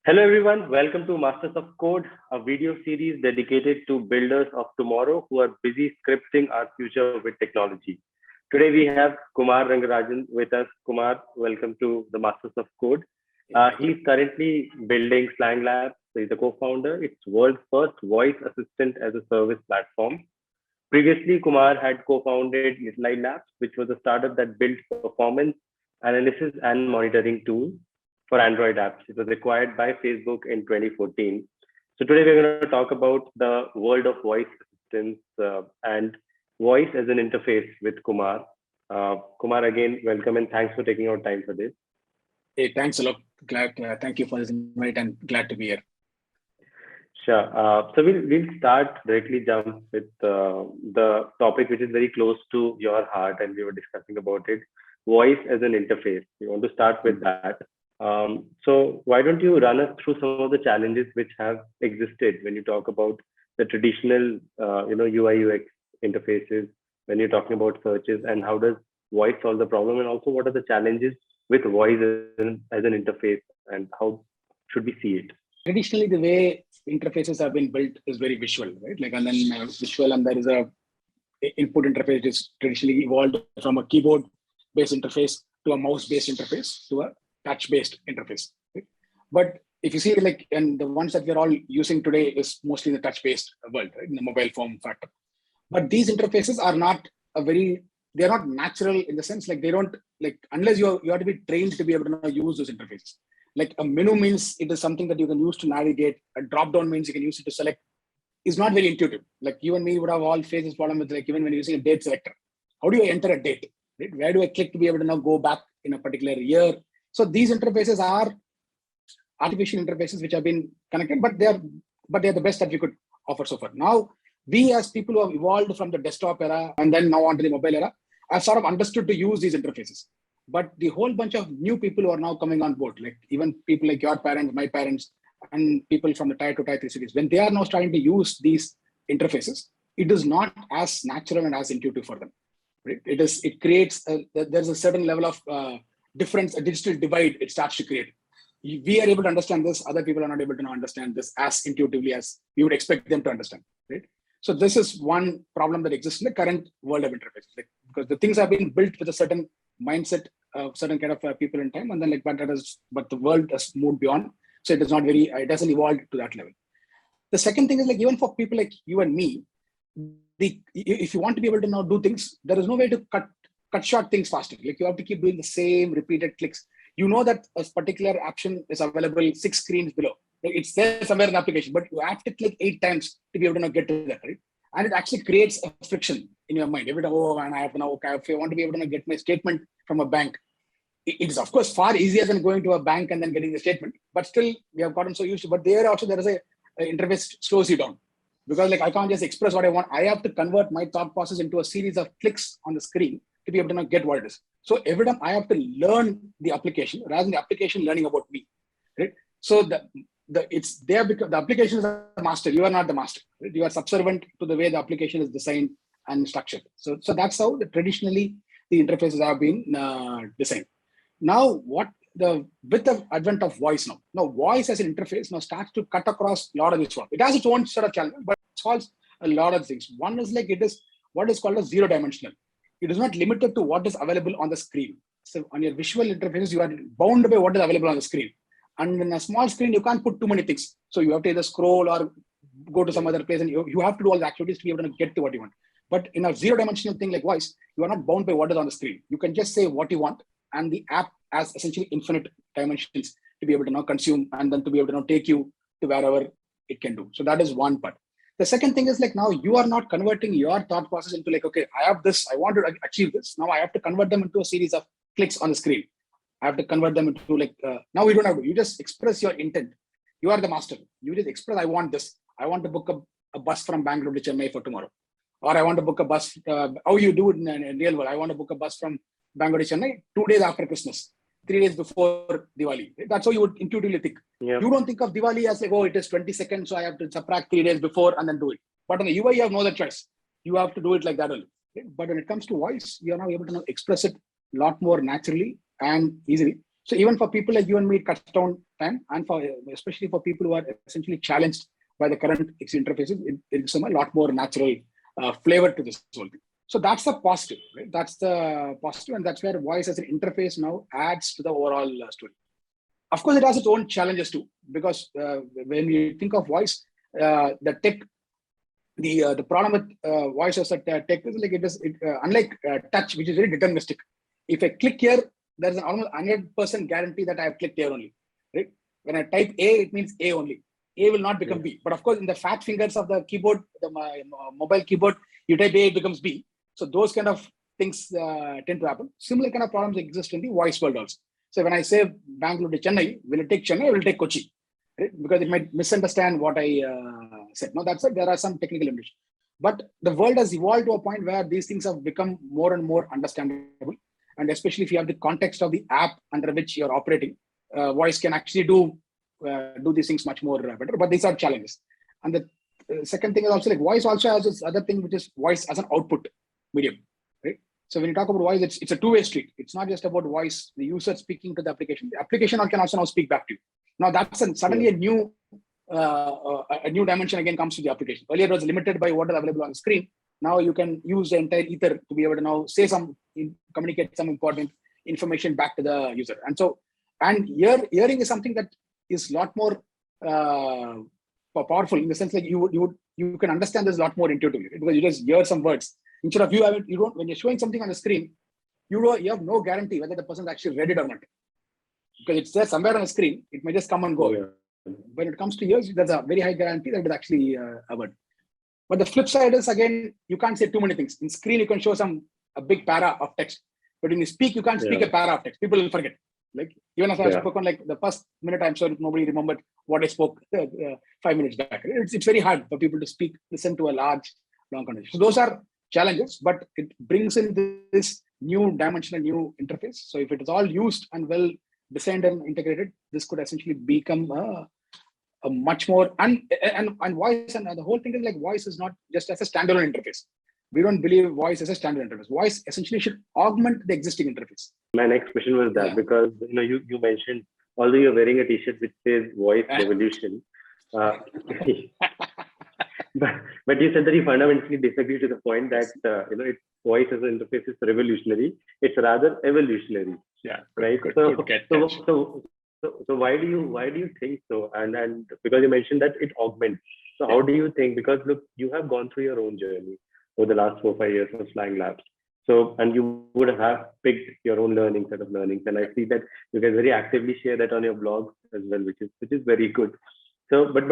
Hello everyone, welcome to Masters of Code, a video series dedicated to builders of tomorrow who are busy scripting our future with technology. Today we have Kumar Rangarajan with us. Kumar, welcome to the Masters of Code. He's currently building Slang Labs. So he's a co-founder. It's world's first voice assistant as a service platform. Previously, Kumar had co-founded Little Labs, which was a startup that built performance analysis and monitoring tools for Android apps. It was acquired by Facebook in 2014. So today we're going to talk about the world of voice assistants and voice as an interface with Kumar. Kumar, again, welcome and thanks for taking our time for this. Hey, thanks a lot. Thank you for this invite and glad to be here. Sure. So we'll start directly jump with the topic which is very close to your heart, and we were discussing about it: voice as an interface. We want to start with that. So why don't you run us through some of the challenges which have existed when you talk about the traditional, UI UX interfaces when you're talking about searches, and how does voice solve the problem, and also what are the challenges with voice as an interface, and how should we see it? Traditionally, the way interfaces have been built is very visual, right? And then visual, and there is a input interface is traditionally evolved from a keyboard-based interface to a mouse-based interface to a touch-based interface. Right? But if you see, and the ones that we're all using today is mostly the touch-based world, right? In the mobile form factor. But these interfaces are not they're not natural in the sense, they don't, unless you have to be trained to be able to use those interfaces. Like a menu means it is something that you can use to navigate. A drop down means you can use it to select. It's not very intuitive. Like you and me would have all faced this problem with even when using a date selector. How do you enter a date? Right? Where do I click to be able to now go back in a particular year? So these interfaces are artificial interfaces which have been connected, but they're the best that we could offer so far. Now, we as people who have evolved from the desktop era and then now onto the mobile era, have sort of understood to use these interfaces. But the whole bunch of new people who are now coming on board, like even people like your parents, my parents, and people from the tier 2, tier 3 cities, when they are now starting to use these interfaces, it is not as natural and as intuitive for them. Right? It creates, there's a certain level of difference, a digital divide it starts to create. We are able to understand this, other people are not able to understand this as intuitively as we would expect them to understand. Right? So this is one problem that exists in the current world of interfaces, because the things have been built with a certain mindset, certain kind of people in time, and then but the world has moved beyond, so it is not it doesn't evolve to that level. The second thing is even for people like you and me, if you want to be able to now do things, there is no way to cut short things faster. You have to keep doing the same repeated clicks. You know that a particular action is available 6 screens below. It's there somewhere in the application, but you have to click 8 times to be able to get to that, right? And it actually creates a friction in your mind. Every time, and I have to know, okay, if I want to be able to get my statement from a bank, it is of course far easier than going to a bank and then getting the statement. But still, we have gotten so used to. But there is a interface slows you down, because I can't just express what I want. I have to convert my thought process into a series of clicks on the screen to be able to get what it is. So every time I have to learn the application rather than the application learning about me, right? So it's there because the application is the master. You are not the master. Right? You are subservient to the way the application is designed and structured. So that's how traditionally the interfaces have been designed. Now, with the advent of voice now voice as an interface now starts to cut across a lot of this one. It has its own sort of challenge, but it solves a lot of things. One is it is what is called a zero dimensional. It is not limited to what is available on the screen. So on your visual interfaces, you are bound by what is available on the screen. And in a small screen, you can't put too many things. So you have to either scroll or go to some other place, and you have to do all the activities to be able to get to what you want. But in a zero-dimensional thing like voice, you are not bound by what is on the screen. You can just say what you want, and the app has essentially infinite dimensions to be able to now consume and then to be able to now take you to wherever it can do. So that is one part. The second thing is now you are not converting your thought process into okay, I have this, I want to achieve this. Now I have to convert them into a series of clicks on the screen. I have to convert them into now you don't have to, you just express your intent. You are the master. You just express, I want this. I want to book a bus from Bangalore to Chennai for tomorrow. Or I want to book a bus, how you do it in real world. I want to book a bus from Bangalore to Chennai 2 days after Christmas, 3 days before Diwali. That's how you would intuitively think. Yep. You don't think of Diwali as it is 22nd, so I have to subtract 3 days before and then do it. But on the UI, you have no other choice. You have to do it like that only. But when it comes to voice, you are now able to now express it a lot more naturally and easily. So even for people like you and me, it cuts down time, and for especially for people who are essentially challenged by the current interfaces, it gives them a lot more natural flavor to this whole thing. So that's the positive, right? That's the positive, and that's where voice as an interface now adds to the overall story. Of course, it has its own challenges too, because when you think of voice, the tech, the problem with voice as a tech is like unlike touch, which is very deterministic. If I click here, there's an almost 100% guarantee that I have clicked here only, right? When I type A, it means A only. A will not become B. But of course, in the fat fingers of the keyboard, the mobile keyboard, you type A, it becomes B. So those kind of things tend to happen. Similar kind of problems exist in the voice world also. So when I say Bangalore to Chennai, will it take Chennai or will it take Kochi? Right? Because it might misunderstand what I said. No, that's it. There are some technical limitations. But the world has evolved to a point where these things have become more and more understandable. And especially if you have the context of the app under which you're operating, voice can actually do these things much more better. But these are challenges. And the second thing is also like voice also has this other thing, which is voice as an output medium, right? So when you talk about voice, it's a two-way street. It's not just about voice, the user speaking to the application. The application can also now speak back to you. Now that's suddenly a new dimension again comes to the application. Earlier it was limited by what is available on the screen. Now you can use the entire ether to be able to now say communicate some important information back to the user. And hearing is something that is a lot more powerful in the sense like you can understand this a lot more intuitively, right? Because you just hear some words. Instead of when you're showing something on the screen, you have no guarantee whether the person's actually read it or not. Because it's there somewhere on the screen, it may just come and go. Yeah. When it comes to ears, there's a very high guarantee that it is actually a word. But the flip side is, again, you can't say too many things. In screen, you can show a big para of text. But when you speak, you can't speak a para of text. People will forget. Like, even if I've spoken like the first minute, I'm sure nobody remembered what I spoke 5 minutes back. It's very hard for people to listen to a long conversation. So those are challenges, but it brings in this new dimension, a new interface. So if it is all used and well designed and integrated, this could essentially become a much more and voice, and the whole thing is like voice is not just as a standalone interface. We don't believe voice as a standalone interface. Voice essentially should augment the existing interface. My next question was that because you mentioned, although you're wearing a t-shirt which says voice revolution, but you said that you fundamentally disagree to the point that it's voice as an interface is revolutionary. It's rather evolutionary. Yeah. Right. Good. So why do you think so? And because you mentioned that it augments. So how do you think? Because look, you have gone through your own journey over the last 4-5 years of Flying Labs. So, and you would have picked your own set of learnings. And I see that you guys very actively share that on your blog as well, which is very good. So, but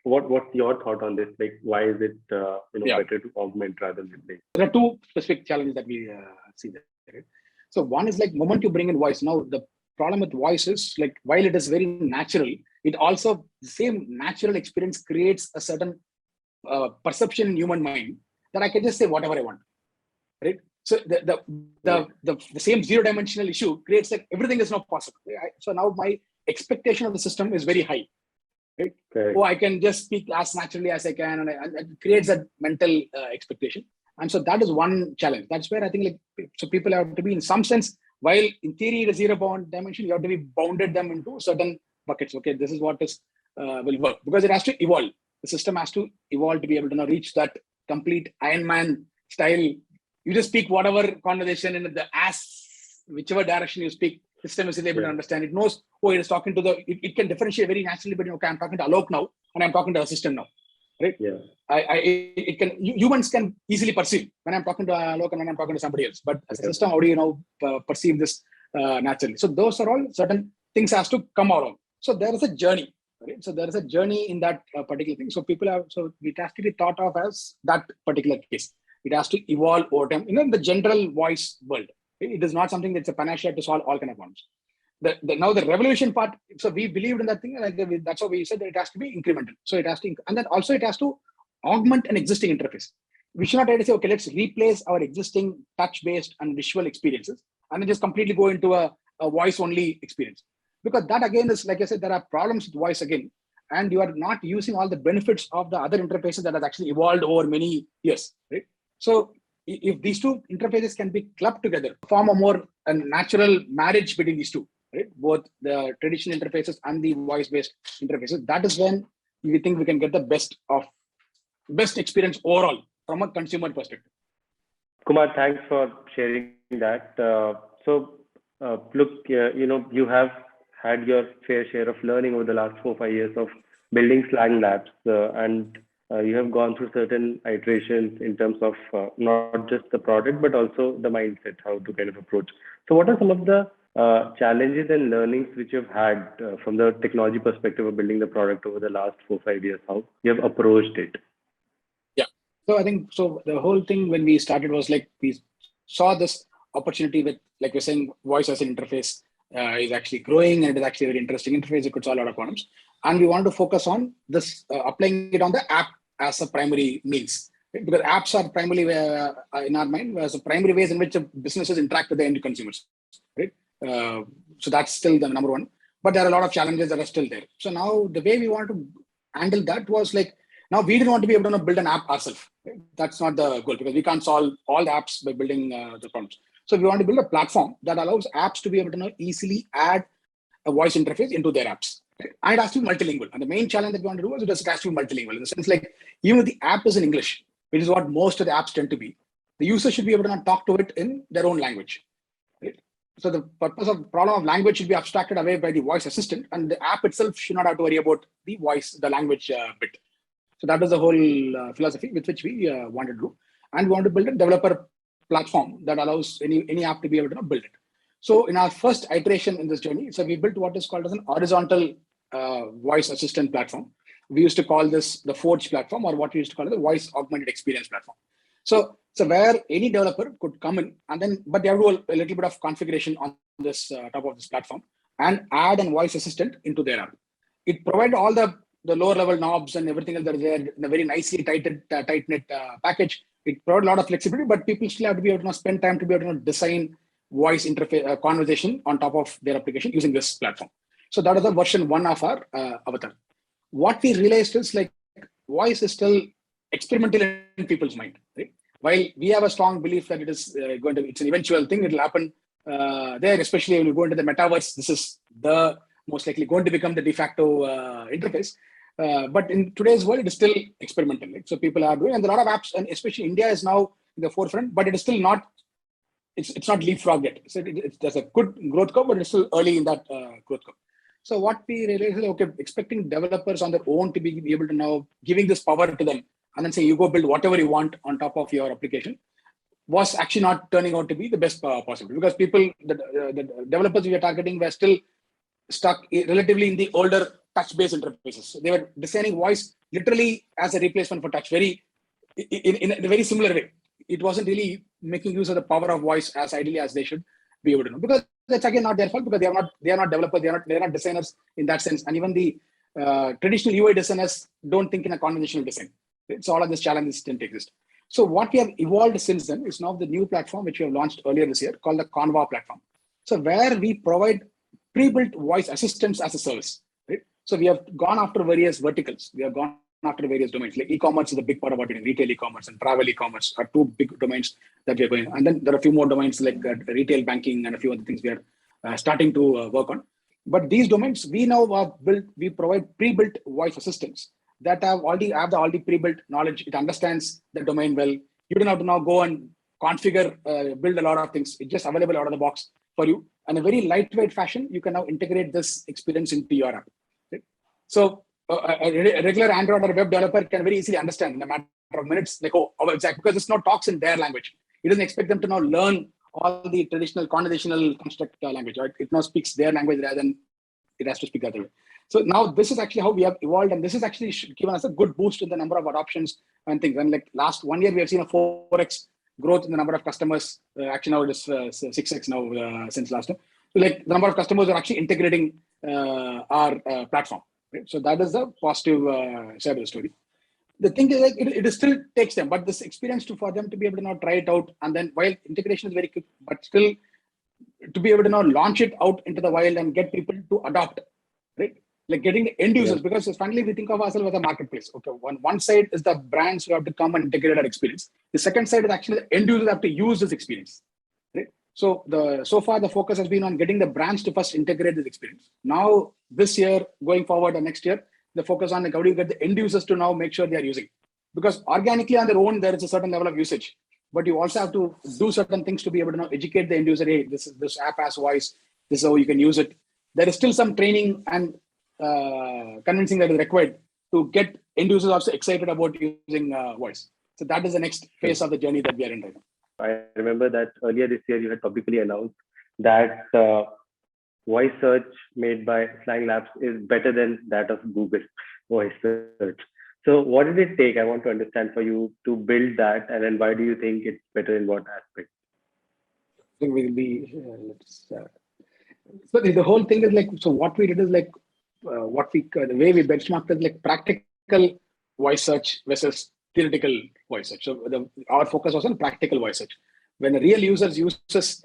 what's your thought on this? Like, why is it better to augment rather than replace? There are two specific challenges that we see there. Right? So one is like moment you bring in voice. Now the problem with voice is like while it is very natural, it also the same natural experience creates a certain perception in human mind that I can just say whatever I want, right? So the same zero-dimensional issue creates like everything is not possible. Right? So now my expectation of the system is very high. Right? Okay. Oh, I can just speak as naturally as I can, and it creates that mental expectation. And so that is one challenge. That's where I think so people have to be in some sense, while in theory the zero bound dimension, you have to be bounded them into certain buckets. Okay, this is what will work because it has to evolve. The system has to evolve to be able to now reach that complete Iron Man style. You just speak whatever conversation in whichever direction you speak, system is able to understand. It knows, it is talking to it can differentiate very naturally between, okay, I'm talking to Alok now and I'm talking to a system now, right? Yeah. Humans can easily perceive when I'm talking to Alok and when I'm talking to somebody else, but as a system, how do you perceive this naturally? So those are all certain things has to come out of. So there is a journey, right? So there is a journey in that particular thing. So it has to be thought of as that particular case. It has to evolve over time. In the general voice world, it is not something that's a panacea to solve all kind of problems. Now the revolution part, so we believed in that thing, and that's why we said that it has to be incremental. So it has to, and then also it has to augment an existing interface. We should not try to say, okay, let's replace our existing touch-based and visual experiences, and then just completely go into a voice-only experience. Because that again is, like I said, there are problems with voice again, and you are not using all the benefits of the other interfaces that has actually evolved over many years, right? So if these two interfaces can be clubbed together, form a more natural marriage between these two, right? Both the traditional interfaces and the voice-based interfaces. That is when we think we can get the best experience overall from a consumer perspective. Kumar, thanks for sharing that. Look, you have had your fair share of learning over the last 4 5 years of building Slang Labs, and you have gone through certain iterations in terms of not just the product but also the mindset, how to kind of approach. So, what are some of the challenges and learnings which you've had from the technology perspective of building the product over the last 4 5 years? How you have approached it? Yeah. So I think so. The whole thing when we started was like we saw this opportunity with, like we're saying, voice as an interface is actually growing, and it is actually a very interesting interface. It could solve a lot of problems, and we want to focus on this, applying it on the app as a primary means, right? Because apps are primarily in our mind as a primary ways in which businesses interact with the end consumers, right? So that's still the number one, but there are a lot of challenges that are still there. So now the way we want to handle that was like, now we didn't want to be able to build an app ourselves. Right? That's not the goal, because we can't solve all the apps by building the problems. So we want to build a platform that allows apps to be able to easily add a voice interface into their apps. Right? And it has to be multilingual. And the main challenge that we want to do is it has to be multilingual, in the sense like, even if the app is in English, which is what most of the apps tend to be, the user should be able to talk to it in their own language. Right? So the problem of language should be abstracted away by the voice assistant, and the app itself should not have to worry about the language bit. So that was the whole philosophy with which we wanted to do. And we want to build a developer platform that allows any app to be able to build it. So in our first iteration in this journey, so we built what is called as an horizontal voice assistant platform. We used to call this the Forge platform, or what we used to call it the voice augmented experience platform. So where any developer could come in, and then, but they have to do a little bit of configuration on this top of this platform and add a voice assistant into their app. It provides all the lower level knobs and everything else that is there in a very nicely tight-knit package. It provides a lot of flexibility, but people still have to be able to spend time to be able to design voice interface conversation on top of their application using this platform. So that is the version 1 of our avatar. What we realized is like voice is still experimental in people's mind, right? While we have a strong belief that it's an eventual thing, it'll happen there, especially when you go into the metaverse. This is the most likely going to become the de facto interface. But in today's world, it is still experimental. Right? So people are doing, and a lot of apps, and especially India is now in the forefront, but it is still not, it's not leapfrog yet. So there's a good growth curve, but it's still early in that growth curve. So what we realized is, okay, expecting developers on their own to be able to now giving this power to them and then say, you go build whatever you want on top of your application, was actually not turning out to be the best possible, because the developers we are targeting were still stuck relatively in the older touch-based interfaces. So they were designing voice literally as a replacement for touch, in a very similar way. It wasn't really making use of the power of voice as ideally as they should be able to know, because that's again not their fault, because they are not developers, they're not designers in that sense. And even the traditional UI designers don't think in a conventional design. So all of these challenges didn't exist. So what we have evolved since then is now the new platform which we have launched earlier this year called the Conva platform. So where we provide pre-built voice assistants as a service. Right? So we have gone after various verticals. We have gone after various domains. Like e-commerce is a big part of what we're doing. Retail e-commerce and travel e-commerse are two big domains that we're going. And then there are a few more domains like retail banking and a few other things we are starting to work on. But these domains, we now we provide pre-built voice assistants that have the pre-built knowledge. It understands the domain well. You don't have to now go and configure, build a lot of things. It's just available out of the box for you. And a very lightweight fashion, you can now integrate this experience into your app. Right? So a regular Android or web developer can very easily understand in a matter of minutes, like, exactly, because it's not talks in their language. It doesn't expect them to now learn all the traditional conversational construct language. Right? It now speaks their language rather than it has to speak the other way. So now this is actually how we have evolved, and this is actually given us a good boost in the number of adoptions and things. And like last 1 year, we have seen a 4x growth in the number of customers. Actually, now it is 6x now since last time. So like the number of customers are actually integrating our platform. Right? So that is the positive side of the story. The thing is, like, it still takes them, but this experience for them to be able to now try it out, and then while integration is very quick, but still to be able to now launch it out into the wild and get people to adopt, right? Like getting the end users, because finally we think of ourselves as a marketplace. Okay, one side is the brands who have to come and integrate that experience. The second side is actually the end users have to use this experience, right? So far the focus has been on getting the brands to first integrate this experience. Now this year, going forward and next year, the focus on like how do you get the end users to now make sure they are using, because organically on their own there is a certain level of usage, but you also have to do certain things to be able to now educate the end user. Hey, this app has voice. This is how you can use it. There is still some training and convincing that is required to get end users also excited about using voice. So that is the next phase of the journey that we are in right now. I remember that earlier this year you had publicly announced that voice search made by Slang Labs is better than that of Google voice search. So what did it take? I want to understand for you to build that, and then why do you think it's better in what aspect? I think we'll be so the whole thing is like, so what we did is like the way we benchmarked is like practical voice search versus theoretical voice search. So our focus was on practical voice search. When a real user uses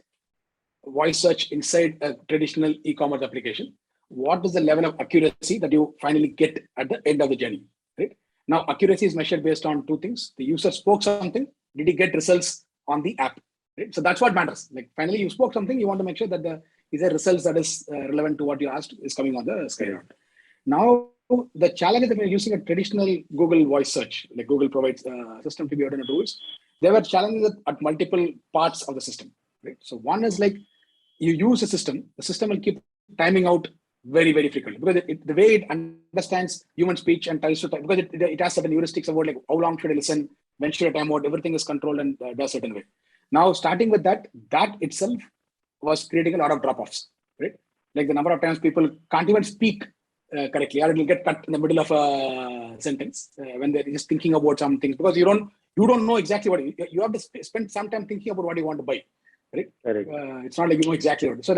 voice search inside a traditional e-commerce application, what is the level of accuracy that you finally get at the end of the journey, right? Now, accuracy is measured based on two things. The user spoke something. Did he get results on the app? Right? So that's what matters. Like finally, you spoke something. You want to make sure that these are results that is relevant to what you asked is coming on the screen. Now, the challenge is that we're using a traditional Google voice search, like Google provides a system to be able to do is, there were challenges at multiple parts of the system, right? So one is like you use a system, the system will keep timing out very, very frequently because the way it understands human speech and tries to time, because it has certain heuristics about like how long should I listen, when should I time out, everything is controlled and does certain way. Now, starting with that itself was creating a lot of drop-offs, right? Like the number of times people can't even speak correctly, or it will get cut in the middle of a sentence when they're just thinking about some things, because you don't know exactly what you have to spend some time thinking about what you want to buy, right? It's not like you know exactly what. So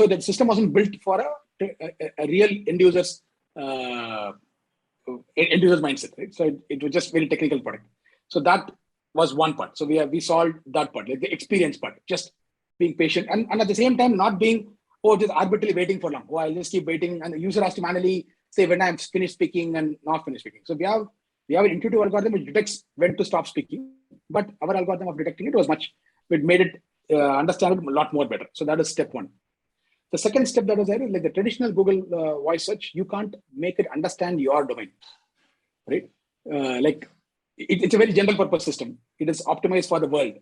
the system wasn't built for a real end user's mindset, right? So it was just very technical product. So that was one part. So we solved that part, like the experience part, just being patient and at the same time not being just arbitrarily waiting for long. I'll just keep waiting, and the user has to manually say when I'm finished speaking and not finished speaking. So we have an intuitive algorithm which detects when to stop speaking, but our algorithm of detecting it made it understandable a lot more better. So that is step one. The second step that was there is like the traditional Google voice search, you can't make it understand your domain, right? Like it's a very general purpose system. It is optimized for the world.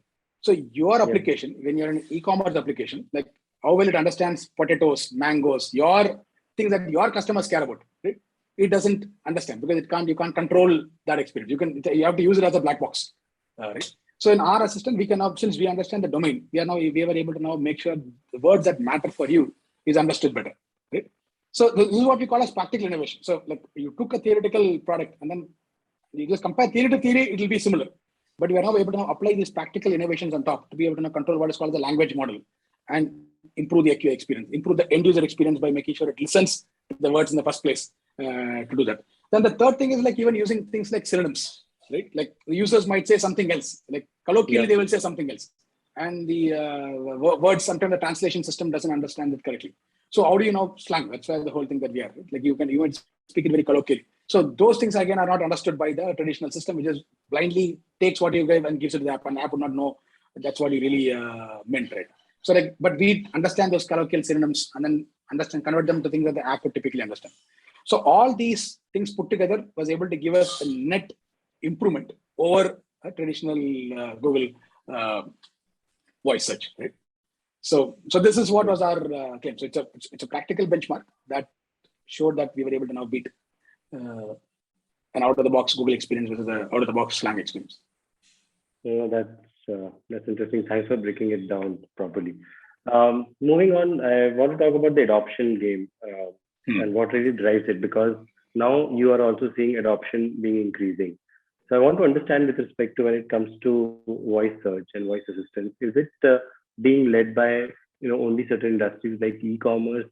So your application, when you're an e-commerce application, like how well it understands potatoes, mangoes, your things that your customers care about, right? It doesn't understand because you can't control that experience. You have to use it as a black box, right? So in our assistant, we can now, since we understand the domain, we were able to now make sure the words that matter for you is understood better, right? So this is what we call as practical innovation. So like you took a theoretical product and then you just compare theory to theory, it will be similar. But we are now able to now apply these practical innovations on top to be able to now control what is called the language model and improve the AQI experience, improve the end user experience by making sure it listens to the words in the first place to do that. Then the third thing is like even using things like synonyms, right? Like the users might say something else, like colloquially they will say something else. And the words, sometimes the translation system doesn't understand it correctly. So how do you know slang? That's why the whole thing that we are, right? Like you can speak it very colloquially. So those things again are not understood by the traditional system, which just blindly takes what you gave and gives it to the app, and the app would not know that's what you really meant, right? So like, but we understand those colloquial synonyms and then convert them to things that the app would typically understand. So all these things put together was able to give us a net improvement over a traditional Google voice search, right? So this is what was our claim. So it's a practical benchmark that showed that we were able to now beat an out-of-the-box Google experience versus an out-of-the-box Slang experience. That's interesting. Thanks for breaking it down properly. Moving on, I want to talk about the adoption game and what really drives it, because now you are also seeing adoption being increasing. So I want to understand with respect to when it comes to voice search and voice assistance, is it being led by only certain industries like e-commerce,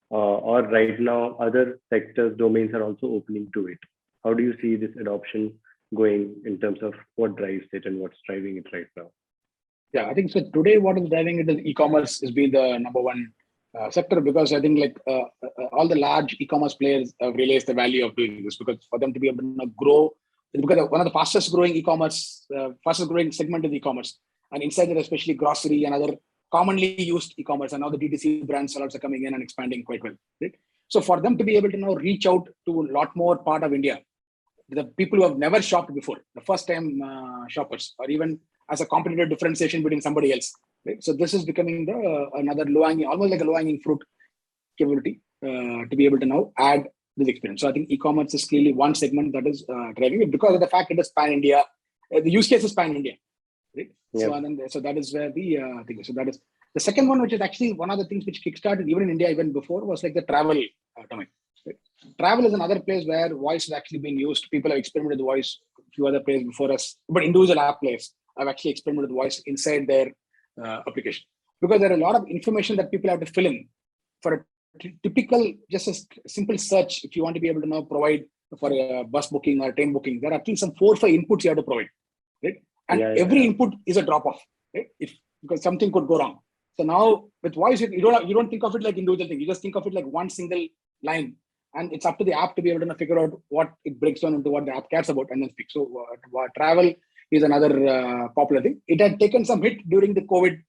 or right now other sectors, domains are also opening to it? How do you see this adoption going in terms of what drives it and what's driving it right now? Yeah, I think so. Today, what is driving it is e-commerce has been the number one sector, because I think like all the large e-commerce players have realized the value of doing this, because for them to be able to grow, because one of the fastest growing segment is e-commerce, and inside that especially grocery and other commonly used e-commerce, and now the DTC brands are also coming in and expanding quite well. Right? So for them to be able to now reach out to a lot more part of India, the people who have never shopped before, the first time shoppers, or even as a competitive differentiation between somebody else. Right? So this is becoming the another low-hanging, almost like a low-hanging fruit capability to be able to now add this experience. So I think e-commerce is clearly one segment that is driving it because of the fact it is pan-India. The use case is pan-India. Right? Yep. So that is where the thing is. So that is the second one, which is actually one of the things which kickstarted even in India even before, was like the travel domain. Right? Travel is another place where voice has actually been used. People have experimented with voice. A few other places before us, but individual app players have actually experimented with voice inside their application, because there are a lot of information that people have to fill in for a typical, just a simple search. If you want to be able to now provide for a bus booking or train booking, there are at least some 4 or 5 inputs you have to provide, right? And every input is a drop off, right? Because something could go wrong. So now with voice, you don't think of it like individual thing. You just think of it like one single line, and it's up to the app to be able to figure out what it breaks down into, what the app cares about, and then speak. So travel is another popular thing. It had taken some hit during the COVID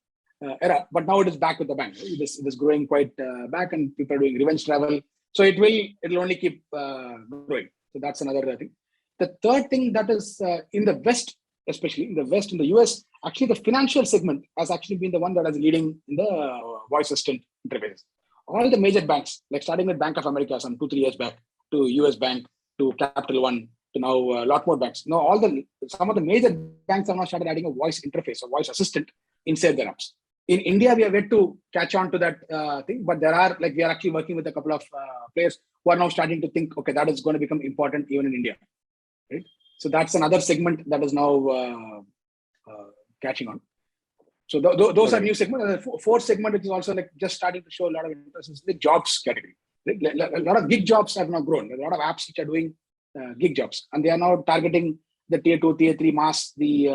era, but now it is back with the bang. It is growing quite back, and people are doing revenge travel. So it'll only keep growing. So that's another thing. The third thing that is in the West, especially in the West, in the US, actually the financial segment has actually been the one that is leading in the voice assistant interfaces. All the major banks, like starting with Bank of America some 2-3 years back, to US Bank, to Capital One, to now a lot more banks. Now some of the major banks have now started adding a voice interface, a voice assistant inside their apps. In India, we have yet to catch on to that thing, but we are actually working with a couple of players who are now starting to think, okay, that is going to become important even in India, right? So that's another segment that is now catching on. So those are new segments. The fourth segment, which is also like just starting to show a lot of interest, is the jobs category. Right? A lot of gig jobs have now grown. A lot of apps which are doing gig jobs, and they are now targeting the tier 2, tier 3 mass, the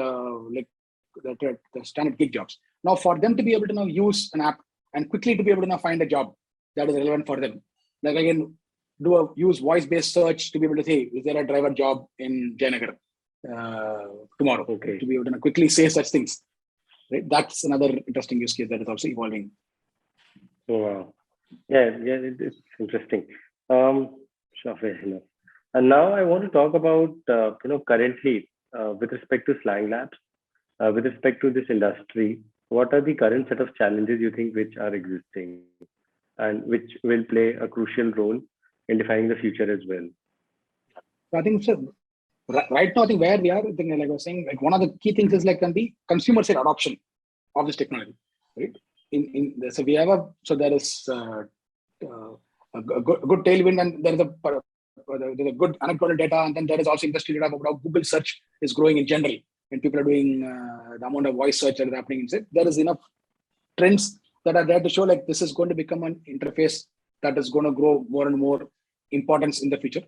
standard gig jobs. Now, for them to be able to now use an app and quickly to be able to now find a job that is relevant for them, like again, use voice-based search to be able to say, is there a driver job in Jayanagar tomorrow? Okay. To be able to quickly say such things. Right? That's another interesting use case that is also evolving. Oh, wow. Yeah, it's interesting. Sure, fair enough. And now I want to talk about currently with respect to Slang Labs, with respect to this industry, what are the current set of challenges you think which are existing and which will play a crucial role in defining the future as well? So I think so. Right now, I think where we are, I think, like I was saying, like one of the key things is like the consumer side adoption of this technology, right? So there is a good tailwind, and there's a good anecdotal data, and then there is also industry data about how Google search is growing in general, and people are doing the amount of voice search that is happening inside. There is enough trends that are there to show like this is going to become an interface that is going to grow more and more importance in the future.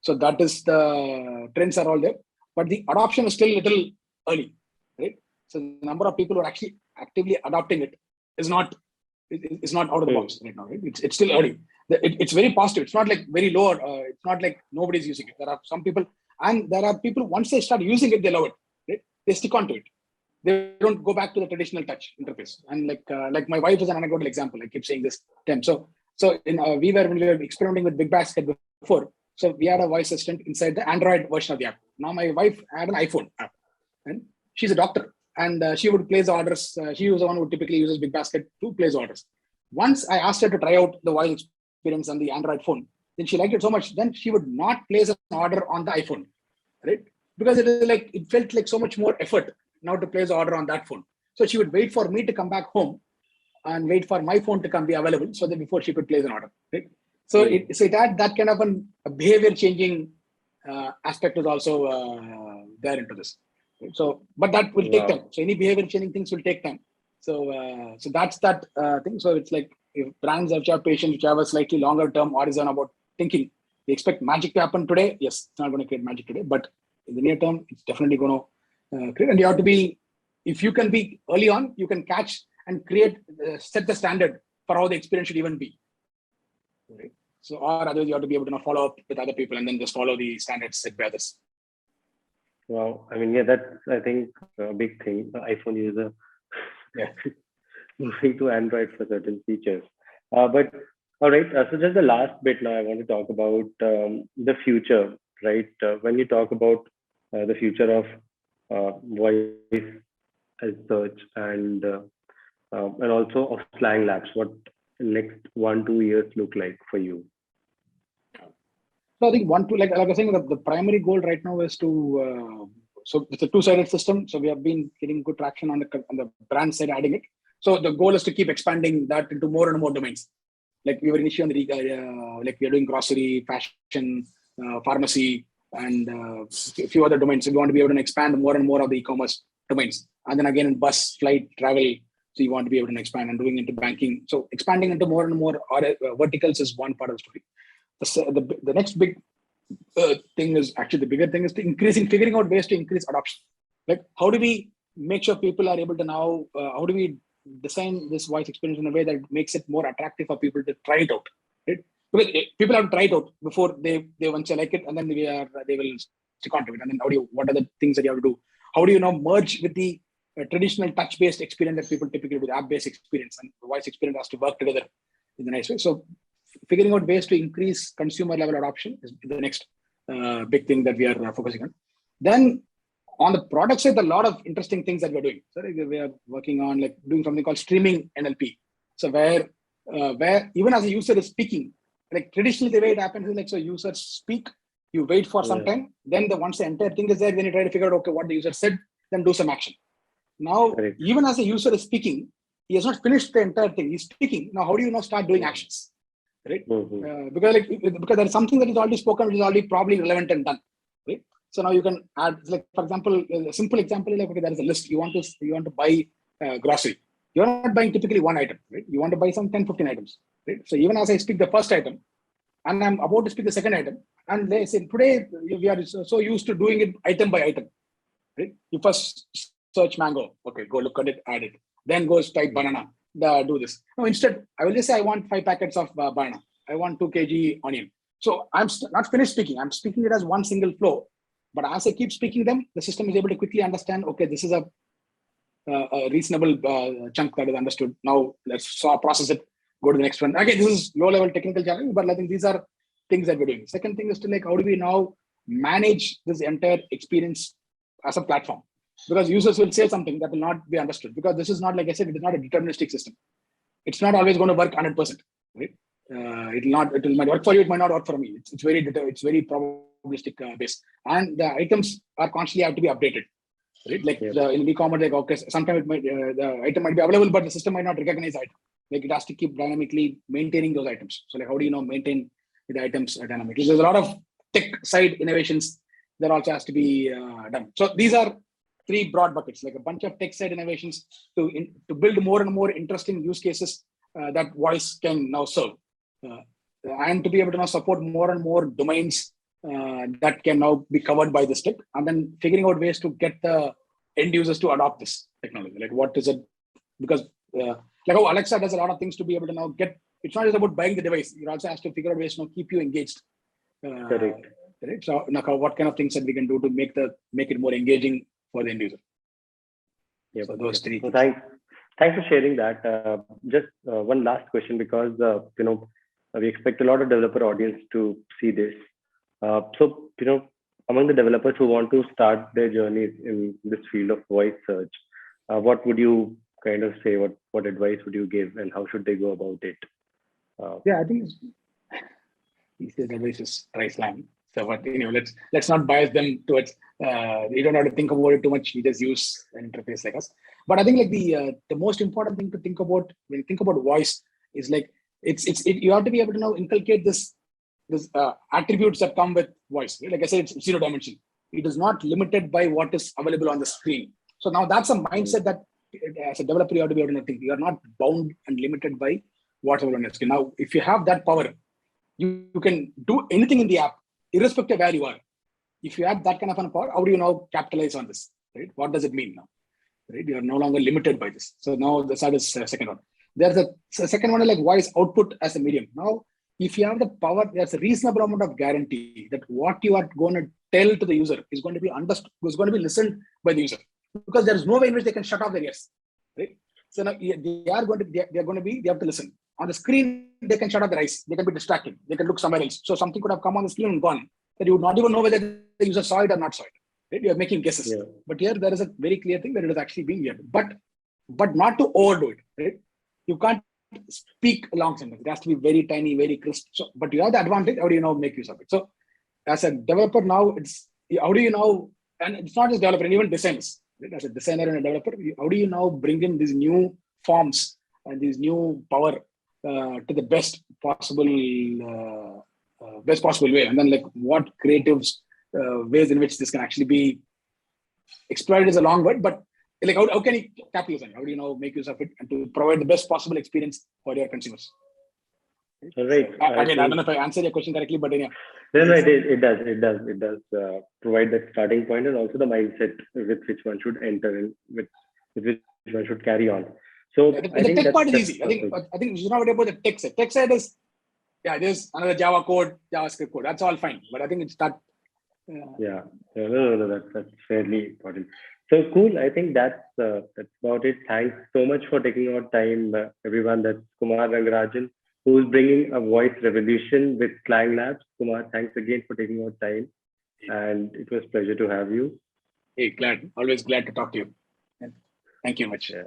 So that is the trends are all there, but the adoption is still a little early, right? So the number of people who are actually actively adopting it is not out of the box right now, right? It's still early. It's very positive. It's not like very low. It's not like nobody's using it. There are some people, and there are people, once they start using it, they love it, right? They stick on to it. They don't go back to the traditional touch interface. And like my wife is an anecdotal example. I keep saying this term. So when we were experimenting with Big Basket before, so we had a voice assistant inside the Android version of the app. Now my wife had an iPhone app, and she's a doctor, and she would place orders. She was the one who typically uses Big Basket to place orders. Once I asked her to try out the voice experience on the Android phone, then she liked it so much. Then she would not place an order on the iPhone, right? Because it felt like so much more effort now to place an order on that phone. So she would wait for me to come back home and wait for my phone to come be available, so that before she could place an order, right? So it had that kind of a behavior changing aspect is also there into this. Right? So, but that will take time. So any behavior changing things will take time. So that's that thing. So it's like if brands have patience, which have a slightly longer term horizon about thinking, they expect magic to happen today. Yes, it's not going to create magic today, but in the near term, it's definitely going to create. And you have to be, if you can be early on, you can catch and create, set the standard for how the experience should even be. Right? So, or otherwise you have to be able to follow up with other people and then just follow the standards set by others. Wow. I mean, yeah, that's, I think, a big thing. The iPhone user. Yeah. moving to Android for certain features. But all right, so just the last bit now, I want to talk about the future, right? When you talk about the future of voice as search and also of Slang Labs, what next 1-2 years look like for you? So I think like I was saying, the primary goal right now is to so it's a two-sided system. So we have been getting good traction on the brand side, adding it. So the goal is to keep expanding that into more and more domains. Like we were initially on the like we are doing grocery, fashion, pharmacy, and a few other domains. So we want to be able to expand more and more of the e-commerce domains. And then again in bus, flight, travel. So you want to be able to expand and doing into banking. So expanding into more and more verticals is one part of the story. The next big thing is actually the bigger thing is figuring out ways to increase adoption. Like how do we make sure people are able to now, how do we design this voice experience in a way that makes it more attractive for people to try it out, right? Because people have to try it out before they once they like it, and then they will stick on to it. And then what are the things that you have to do? How do you now merge with the traditional touch-based experience that people typically do, the app-based experience, and the voice experience has to work together in a nice way. So figuring out ways to increase consumer level adoption is the next big thing that we are focusing on. Then on the product side, a lot of interesting things that we're doing. So we are working on like doing something called streaming NLP. So where even as a user is speaking, like traditionally the way it happens is like, so users speak, you wait for some time, then once the entire thing is there, then you try to figure out, okay, what the user said, then do some action. Now, even as a user is speaking, he has not finished the entire thing. He's speaking. Now, how do you now start doing actions? Right? Because there is something that is already spoken, which is already probably relevant and done. Right? So now you can add, like for example, a simple example is like, okay, there is a list. You want to buy grocery. You're not buying typically one item, right? You want to buy some 10, 15 items. Right? So even as I speak the first item, and I'm about to speak the second item, and they say today we are so used to doing it item by item. Right? You first search mango. Okay, go look at it, add it. Then goes type banana. Do this. No, instead, I will just say I want 5 packets of banana. I want 2 kg onion. So I'm not finished speaking. I'm speaking it as one single flow. But as I keep speaking them, the system is able to quickly understand, okay, this is a reasonable chunk that is understood. Now let's process it, go to the next one. Again, this is low-level technical challenge, but I think these are things that we're doing. Second thing is to like, how do we now manage this entire experience as a platform? Because users will say something that will not be understood, because this is not, like I said, it is not a deterministic system. It's not always going to work 100%, right? It might work for you, it might not work for me. It's very probabilistic based, and the items are constantly have to be updated, right? Like in e-commerce, like okay, sometimes the item might be available, but the system might not recognize the item. Like it has to keep dynamically maintaining those items. So like, how do you maintain the items dynamically? There's a lot of tech side innovations that also has to be done. So these are 3 broad buckets, like a bunch of tech side innovations to build more and more interesting use cases that voice can now serve, and to be able to now support more and more domains that can now be covered by this tech, and then figuring out ways to get the end users to adopt this technology. Like what is it? Because like how Alexa does a lot of things to be able to now it's not just about buying the device. It also has to figure out ways to keep you engaged. Correct. Right? So now what kind of things that we can do to make it more engaging for the end user? So those 3. So thanks for sharing that. Just one last question, because we expect a lot of developer audience to see this. So among the developers who want to start their journeys in this field of voice search, what would you kind of say? What advice would you give, and how should they go about it? I think he says advice is try Slang. So but let's not bias them towards you don't have to think about it too much. You just use an interface like us. But I think like the most important thing to think about when you think about voice is like you have to be able to now inculcate this attributes that come with voice. Right? Like I said, it's 0 dimension. It is not limited by what is available on the screen. So now that's a mindset that as a developer you have to be able to think. You are not bound and limited by what's available on the screen. Now, if you have that power, you can do anything in the app, irrespective of where you are. If you have that kind of a power, how do you now capitalize on this? Right? What does it mean now? Right? You are no longer limited by this. So now that is the second one. There's a second one, like voice output as a medium. Now, if you have the power, there's a reasonable amount of guarantee that what you are going to tell to the user is going to be understood, is going to be listened by the user, because there is no way in which they can shut off their ears. Right? So now they are going to they have to listen. On the screen, they can shut off their eyes. They can be distracted. They can look somewhere else. So something could have come on the screen and gone that you would not even know whether the user saw it or not saw it. Right? You are making guesses. Yeah. But here there is a very clear thing that it is actually being here. But not to overdo it. Right? You can't speak a long sentence. It has to be very tiny, very crisp. So, but you have the advantage. How do you now make use of it? So as a developer now, it's how do you now, and it's not just developer, even designers. Right? As a designer and a developer, how do you now bring in these new forms and these new power to the best possible way, and then like what creatives ways in which this can actually be exploited is a long word, but like how can you capitalize on it? How do you now make use of it and to provide the best possible experience for your consumers? All right. So, I don't know if I answered your question correctly, but yeah. No, it does provide that starting point and also the mindset with which one should enter in, with which one should carry on. So the tech part is easy. I think you should not worry about the tech side. Tech side is there's another Java code, JavaScript code. That's all fine. But I think it's that. No, that's fairly important. So cool. I think that's about it. Thanks so much for taking out time, everyone. That's Kumar Rangarajan, who's bringing a voice revolution with Clang Labs. Kumar, thanks again for taking out time, and it was a pleasure to have you. Hey, always glad to talk to you. And thank you much. Yeah.